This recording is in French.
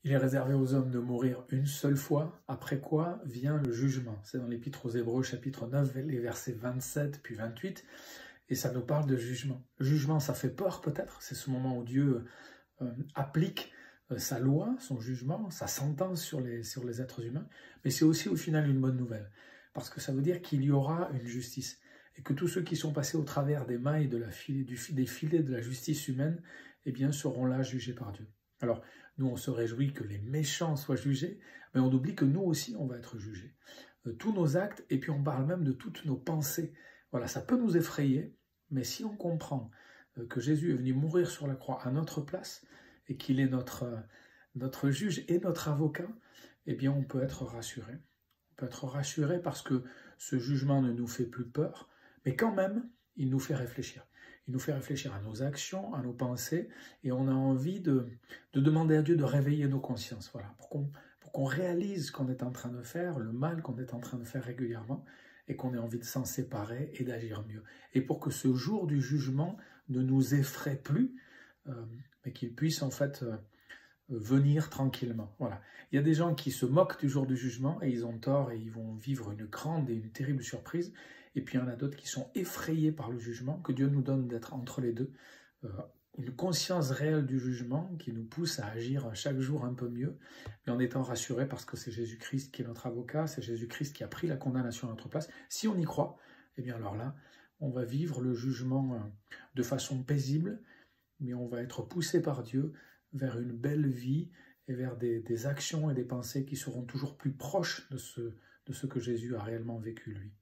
Il est réservé aux hommes de mourir une seule fois, après quoi vient le jugement. C'est dans l'Épître aux Hébreux, chapitre 9, les versets 27 puis 28, et ça nous parle de jugement. Le jugement, ça fait peur peut-être, c'est ce moment où Dieu applique sa loi, son jugement, sa sentence sur les êtres humains, mais c'est aussi au final une bonne nouvelle, parce que ça veut dire qu'il y aura une justice, et que tous ceux qui sont passés au travers des mailles des filets de la justice humaine, eh bien, seront là jugés par Dieu. Alors, nous, on se réjouit que les méchants soient jugés, mais on oublie que nous aussi, on va être jugés. Tous nos actes, et puis on parle même de toutes nos pensées. Voilà, ça peut nous effrayer, mais si on comprend que Jésus est venu mourir sur la croix à notre place, et qu'il est notre juge et notre avocat, eh bien, on peut être rassuré. On peut être rassuré parce que ce jugement ne nous fait plus peur, mais quand même, il nous fait réfléchir. Il nous fait réfléchir à nos actions, à nos pensées, et on a envie de demander à Dieu de réveiller nos consciences, voilà, pour qu'on réalise ce qu'on est en train de faire, le mal qu'on est en train de faire régulièrement, et qu'on ait envie de s'en séparer et d'agir mieux. Et pour que ce jour du jugement ne nous effraie plus, mais qu'il puisse en fait venir tranquillement. Voilà. Il y a des gens qui se moquent du jour du jugement, et ils ont tort, et ils vont vivre une grande et une terrible surprise. Et puis il y en a d'autres qui sont effrayés par le jugement, que Dieu nous donne d'être entre les deux. Une conscience réelle du jugement qui nous pousse à agir chaque jour un peu mieux, mais en étant rassurés parce que c'est Jésus-Christ qui est notre avocat, c'est Jésus-Christ qui a pris la condamnation à notre place. Si on y croit, eh bien alors là, on va vivre le jugement de façon paisible, mais on va être poussé par Dieu vers une belle vie et vers des actions et des pensées qui seront toujours plus proches de ce que Jésus a réellement vécu lui.